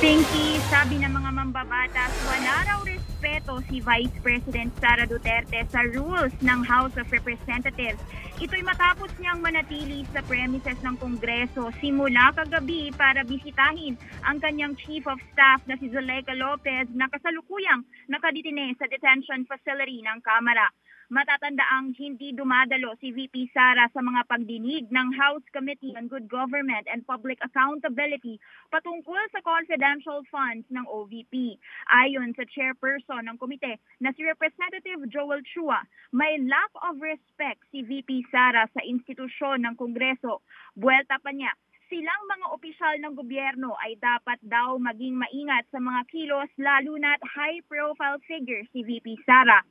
Pinky, sabi ng mga mambabatas, wala raw respeto si Vice President Sara Duterte sa rules ng House of Representatives. Ito'y matapos niyang manatili sa premises ng Kongreso simula kagabi para bisitahin ang kanyang Chief of Staff na si Zuleika Lopez na kasalukuyang nakadetine sa detention facility ng Kamara. Matatandaang hindi dumadalo si VP Sara sa mga pagdinig ng House Committee on Good Government and Public Accountability patungkol sa confidential funds ng OVP. Ayon sa chairperson ng komite na si Representative Joel Chua, may lack of respect si VP Sara sa institusyon ng Kongreso. Buwelta pa niya, silang mga opisyal ng gobyerno ay dapat daw maging maingat sa mga kilos lalo na't high-profile figure si VP Sara.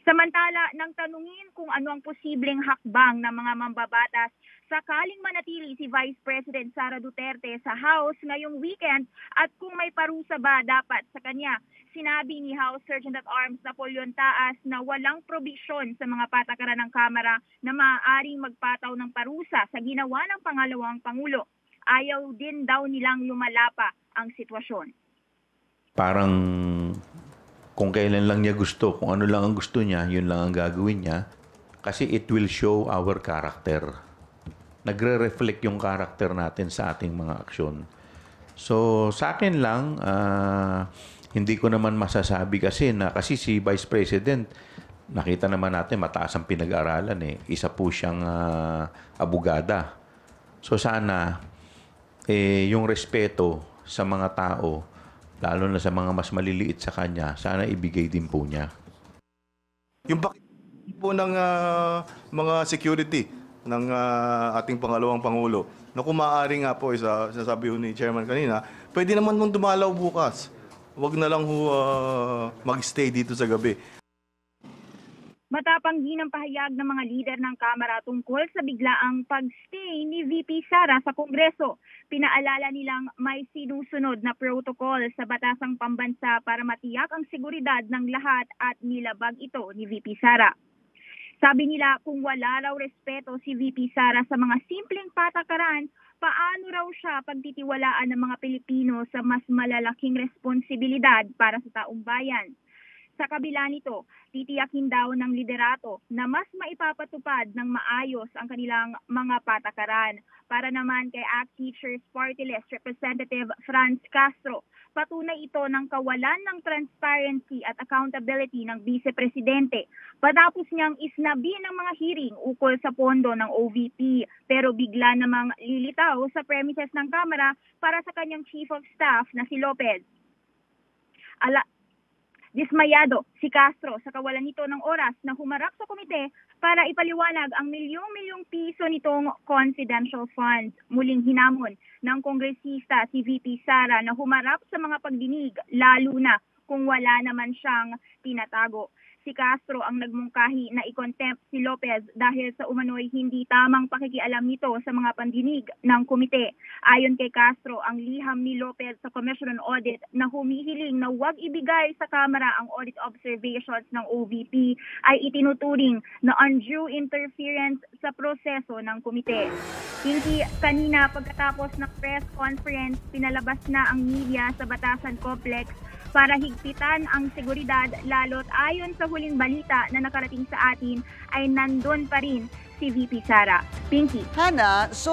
Samantala, nang tanungin kung ano ang posibleng hakbang ng mga mambabatas sakaling manatili si Vice President Sara Duterte sa House ngayong weekend at kung may parusa ba dapat sa kanya, sinabi ni House Sergeant at Arms Napoleon Taas na walang probisyon sa mga patakaran ng Kamara na maaaring magpataw ng parusa sa ginawa ng pangalawang Pangulo. Ayaw din daw nilang lumalapa ang sitwasyon. Parang kung kailan lang niya gusto, kung ano lang ang gusto niya, yun lang ang gagawin niya. Kasi it will show our character. Nagre-reflect yung character natin sa ating mga aksyon. So, sa akin lang, hindi ko naman masasabi kasi si Vice President, nakita naman natin mataas ang pinag-aralan eh. Isa po siyang abogada. So, sana, yung respeto sa mga tao, lalo na sa mga mas maliliit sa kanya, sana ibigay din po niya. Yung bakit po ng mga security ng ating pangalawang Pangulo, na kung maaari nga po, sasabi ni Chairman kanina, pwede naman mong dumalaw bukas. Huwag na lang mag-stay dito sa gabi. Matapang din ang pahayag ng mga lider ng Kamara tungkol sa biglaang pag-stay ni VP Sara sa Kongreso. Pinaalala nilang may sinusunod na protocol sa batasang pambansa para matiyak ang seguridad ng lahat at nilabag ito ni VP Sara. Sabi nila kung wala raw respeto si VP Sara sa mga simpleng patakaran, paano raw siya pagtitiwalaan ng mga Pilipino sa mas malalaking responsibilidad para sa taong bayan? Sa kabila nito, titiyakin daw ng liderato na mas maipapatupad ng maayos ang kanilang mga patakaran. Para naman kay ACT Teachers Party List Representative Franz Castro, patunay ito ng kawalan ng transparency at accountability ng Vice Presidente. Patapos niyang isnabi ng mga hearing ukol sa pondo ng OVP, pero bigla namang lilitaw sa premises ng Kamara para sa kanyang Chief of Staff na si Lopez. Dismayado si Castro sa kawalan nito ng oras na humarap sa komite para ipaliwanag ang milyong-milyong piso nitong confidential funds. Muling hinamon ng kongresista si VP Sara na humarap sa mga pagdinig lalo na kung wala naman siyang tinatago. Si Castro ang nagmungkahi na i-contempt si Lopez dahil sa umano'y hindi tamang pakikialam nito sa mga pandinig ng komite. Ayon kay Castro, ang liham ni Lopez sa Commission on Audit na humihiling na huwag ibigay sa Kamara ang audit observations ng OVP ay itinuturing na undue interference sa proseso ng komite. Hindi kanina pagkatapos ng press conference, pinalabas na ang media sa Batasan Complex para higpitan ang seguridad lalo't ayon sa huling balita na nakarating sa atin ay nandun pa rin si VP Sara. Pinky. Hana, so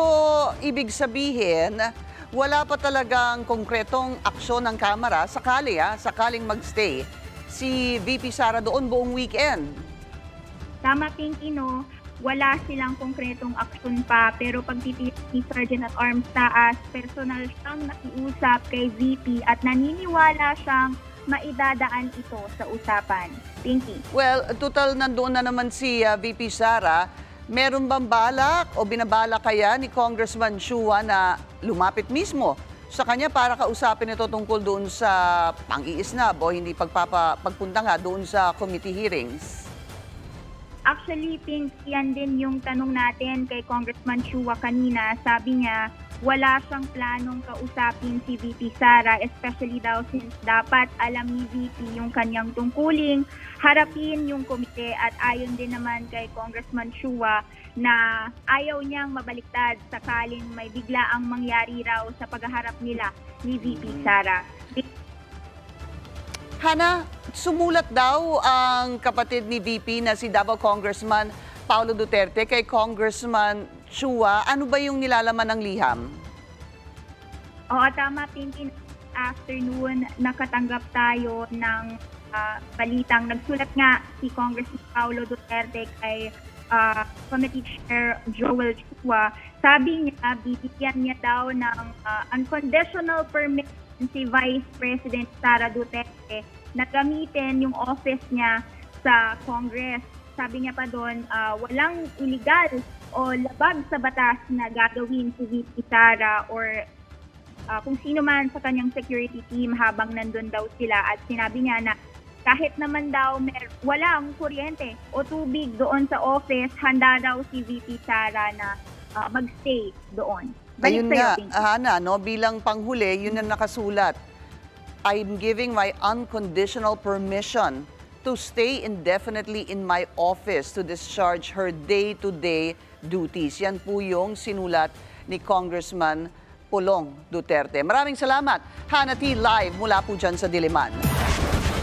ibig sabihin wala pa talagang konkretong aksyon ng Kamara sakaling magstay si VP Sara doon buong weekend. Tama, Pinky, no? Wala silang konkretong aksyon pa pero pagtitiyak ni Sergeant at Arms Taas, personal siyang nakiusap kay VP at naniniwala siyang maidadaan ito sa usapan. Pinky. Well, total nandoon na naman si VP Sara. Meron bang balak o binabala kaya ni Congressman Chua na lumapit mismo sa kanya para kausapin ito tungkol doon sa pang-iisnab o hindi pagpunta nga doon sa committee hearings? Actually, Pink, yan din yung tanong natin kay Congressman Chua kanina. Sabi niya, wala siyang planong kausapin si VP Sara, especially daw since dapat alam ni VP yung kanyang tungkuling, harapin yung komite at ayon din naman kay Congressman Chua na ayaw niyang mabaliktad sakaling may biglaang mangyari raw sa paghaharap nila ni VP Sara. Hana, sumulat daw ang kapatid ni VP na si Davao Congressman Paulo Duterte kay Congressman Chua. Ano ba yung nilalaman ng liham? Oo, tama, Pinky. Afternoon, nakatanggap tayo ng balitang nagsulat nga si Congressman Paulo Duterte kay Committee Chair Joel Chua. Sabi niya, bibigyan niya daw ng unconditional permission si Vice President Sara Duterte na gamitin yung office niya sa Congress. Sabi niya pa doon, walang illegal o labag sa batas na gagawin si VP Sara or kung sino man sa kanyang security team habang nandun daw sila. At sinabi niya na kahit naman daw walang kuryente o tubig doon sa office, handa daw si VP Sara na magstay doon. Ayun nga, Hana, no, bilang panghuli, yun ang nakasulat. I'm giving my unconditional permission to stay indefinitely in my office to discharge her day-to-day duties. Yan po yung sinulat ni Congressman Pulong Duterte. Maraming salamat, Hana T. Live mula po dyan sa Diliman.